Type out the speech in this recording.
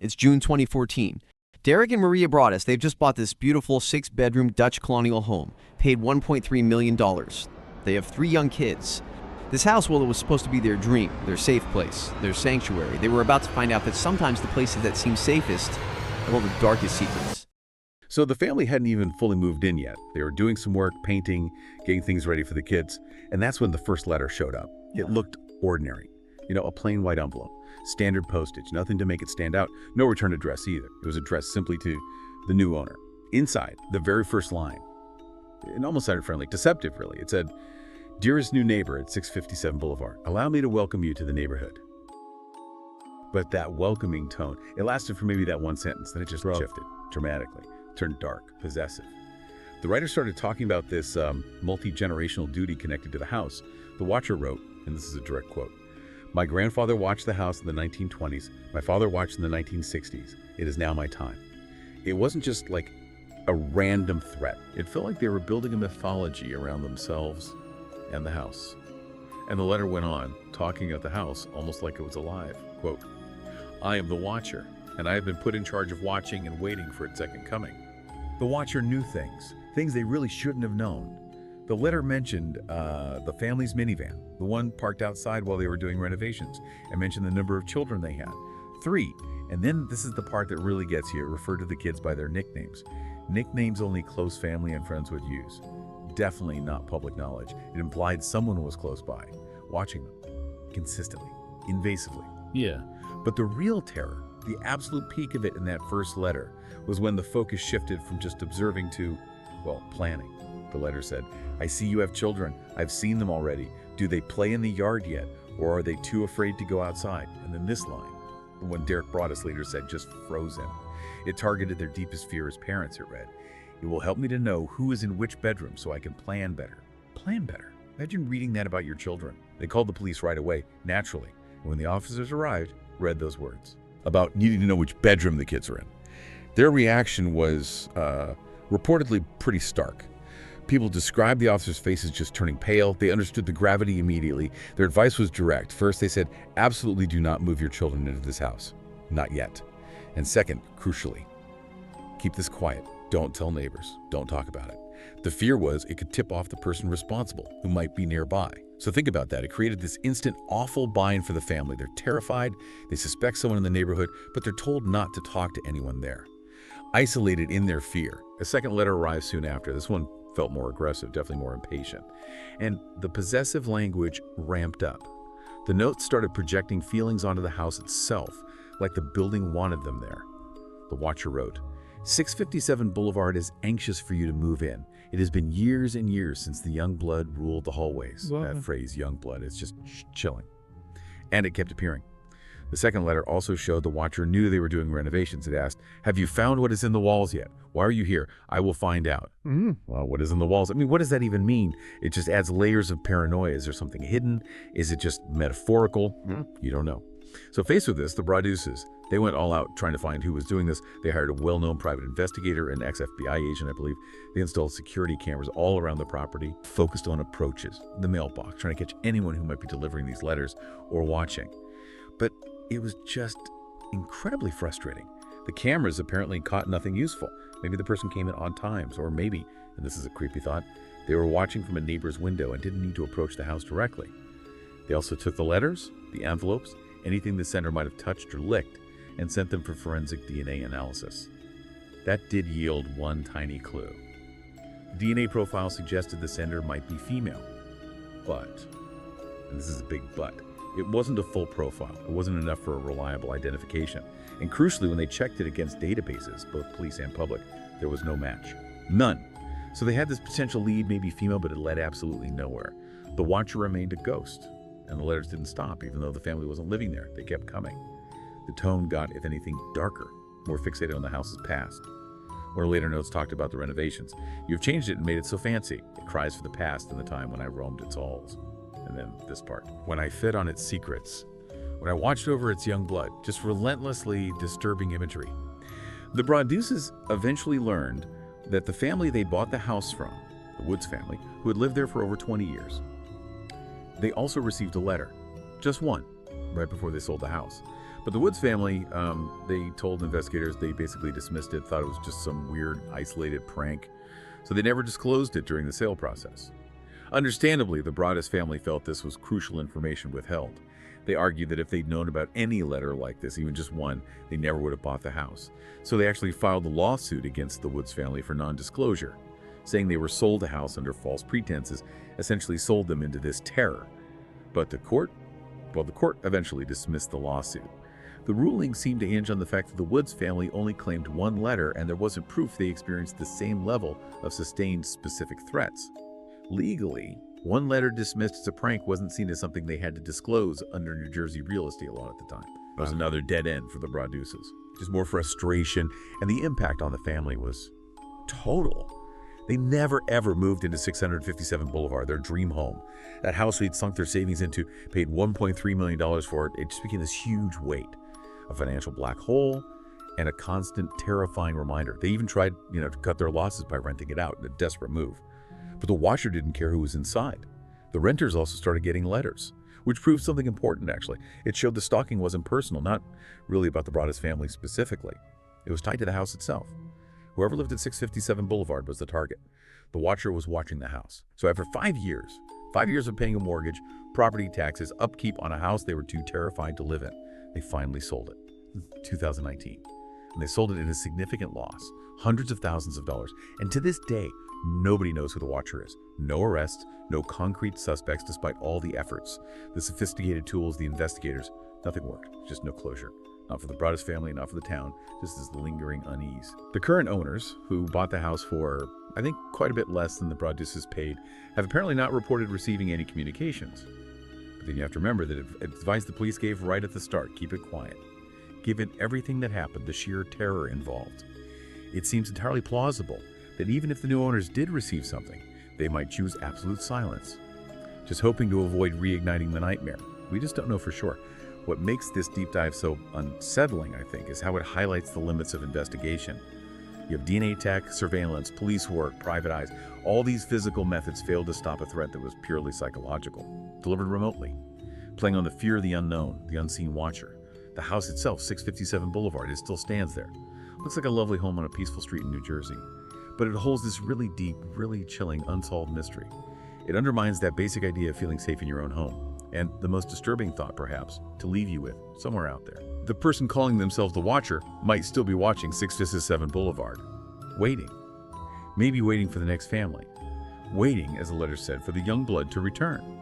It's June 2014. Derek and Maria Broaddus, they've just bought this beautiful 6-bedroom Dutch colonial home, paid $1.3 million. They have 3 young kids. This house, well, it was supposed to be their dream, their safe place, their sanctuary. They were about to find out that sometimes the places that seem safest hold the darkest secrets. So the family hadn't even fully moved in yet. They were doing some work, painting, getting things ready for the kids. And that's when the first letter showed up. It looked ordinary. A plain white envelope, standard postage, nothing to make it stand out. No return address either. It was addressed simply to the new owner. Inside, the very first line, it almost sounded friendly, deceptive really. It said, "Dearest new neighbor at 657 Boulevard, allow me to welcome you to the neighborhood." But that welcoming tone, it lasted for maybe that one sentence, then it just shifted dramatically, turned dark, possessive. The writer started talking about this multi-generational duty connected to the house. The watcher wrote, and this is a direct quote, "My grandfather watched the house in the 1920s. My father watched in the 1960s. It is now my time." It wasn't just like a random threat. It felt like they were building a mythology around themselves and the house. And the letter went on, talking about the house almost like it was alive. Quote, "I am the watcher, and I have been put in charge of watching and waiting for its second coming." The watcher knew things they really shouldn't have known. The letter mentioned the family's minivan, the one parked outside while they were doing renovations, and mentioned the number of children they had, 3. And then this is the part that really gets you. It referred to the kids by their nicknames. Nicknames only close family and friends would use. Definitely not public knowledge. It implied someone was close by, watching them, consistently, invasively. Yeah. But the real terror, the absolute peak of it in that first letter, was when the focus shifted from just observing to, planning. The letter said, "I see you have children. I've seen them already. Do they play in the yard yet? Or are they too afraid to go outside?" And then this line, the one Derek Broaddus later said, just froze him. It targeted their deepest fear as parents, it read. "It will help me to know who is in which bedroom so I can plan better." Plan better. Imagine reading that about your children. They called the police right away, naturally. And when the officers arrived, read those words about needing to know which bedroom the kids are in. Their reaction was reportedly pretty stark. People described the officers' faces just turning pale. They understood the gravity immediately. Their advice was direct. First, they said, absolutely do not move your children into this house. Not yet. And second, crucially, keep this quiet. Don't tell neighbors. Don't talk about it. The fear was it could tip off the person responsible, who might be nearby. So think about that. It created this instant awful bind for the family. They're terrified. They suspect someone in the neighborhood, but they're told not to talk to anyone there. Isolated in their fear. A second letter arrived soon after. This one felt more aggressive, definitely more impatient. And the possessive language ramped up. The note started projecting feelings onto the house itself, like the building wanted them there. The watcher wrote, 657 Boulevard is anxious for you to move in. It has been years and years since the young blood ruled the hallways. Wow. That phrase, young blood, is just chilling. And it kept appearing. The second letter also showed the watcher knew they were doing renovations. It asked, have you found what is in the walls yet? Why are you here? I will find out. Well, what is in the walls? I mean, what does that even mean? It just adds layers of paranoia. Is there something hidden? Is it just metaphorical? You don't know. So faced with this, the Broadduses, they went all out trying to find who was doing this. They hired a well-known private investigator, an ex-FBI agent, I believe. They installed security cameras all around the property, focused on approaches, the mailbox, trying to catch anyone who might be delivering these letters or watching. But it was just incredibly frustrating. The cameras apparently caught nothing useful. Maybe the person came in odd times, or maybe, and this is a creepy thought, they were watching from a neighbor's window and didn't need to approach the house directly. They also took the letters, the envelopes, anything the sender might have touched or licked, and sent them for forensic DNA analysis. That did yield one tiny clue. The DNA profile suggested the sender might be female. But, and this is a big but, it wasn't a full profile. It wasn't enough for a reliable identification. And crucially, when they checked it against databases, both police and public, there was no match. None. So they had this potential lead, maybe female, but it led absolutely nowhere. The watcher remained a ghost, and the letters didn't stop, even though the family wasn't living there. They kept coming. The tone got, if anything, darker, more fixated on the house's past. One of later notes talked about the renovations. You've changed it and made it so fancy. It cries for the past and the time when I roamed its halls. And then this part. When I fed on its secrets. When I watched over its young blood. Just relentlessly disturbing imagery. The Broadduses eventually learned that the family they bought the house from, the Woods family, who had lived there for over 20 years, they also received a letter. Just one, right before they sold the house. But the Woods family, they told investigators they basically dismissed it, thought it was just some weird, isolated prank. So they never disclosed it during the sale process. Understandably, the Broaddus family felt this was crucial information withheld. They argued that if they'd known about any letter like this, even just one, they never would have bought the house. So they actually filed a lawsuit against the Woods family for non-disclosure, saying they were sold a house under false pretenses, essentially sold them into this terror. But the court eventually dismissed the lawsuit. The ruling seemed to hinge on the fact that the Woods family only claimed one letter, and there wasn't proof they experienced the same level of sustained specific threats. Legally, one letter dismissed as a prank wasn't seen as something they had to disclose under New Jersey real estate law at the time. It was another dead end for the Broadduses. Just more frustration, and the impact on the family was total. They never ever moved into 657 Boulevard, their dream home. That house they'd sunk their savings into, paid $1.3 million for it. It just became this huge weight, a financial black hole, and a constant terrifying reminder. They even tried, to cut their losses by renting it out in a desperate move. But the watcher didn't care who was inside. The renters also started getting letters, which proved something important, actually. It showed the stalking wasn't personal, not really about the Broaddus family specifically. It was tied to the house itself. Whoever lived at 657 Boulevard was the target. The watcher was watching the house. So after 5 years of paying a mortgage, property taxes, upkeep on a house they were too terrified to live in, they finally sold it in 2019. And they sold it at a significant loss, hundreds of thousands of dollars. And to this day, nobody knows who the watcher is. No arrests, no concrete suspects despite all the efforts. The sophisticated tools, the investigators, nothing worked. Just no closure. Not for the Broaddus family, not for the town, just this lingering unease. The current owners, who bought the house for, I think, quite a bit less than the Broadduses paid, have apparently not reported receiving any communications. But then you have to remember that advice the police gave right at the start, keep it quiet. Given everything that happened, the sheer terror involved, it seems entirely plausible that even if the new owners did receive something, they might choose absolute silence, just hoping to avoid reigniting the nightmare. We just don't know for sure. What makes this deep dive so unsettling, I think, is how it highlights the limits of investigation. You have DNA tech, surveillance, police work, private eyes. All these physical methods failed to stop a threat that was purely psychological, delivered remotely, playing on the fear of the unknown, the unseen watcher. The house itself, 657 Boulevard, it still stands there. Looks like a lovely home on a peaceful street in New Jersey. But it holds this really deep, really chilling, unsolved mystery. It undermines that basic idea of feeling safe in your own home. And the most disturbing thought, perhaps, to leave you with, somewhere out there. The person calling themselves the Watcher might still be watching 657 Boulevard. Waiting. Maybe waiting for the next family. Waiting, as the letter said, for the young blood to return.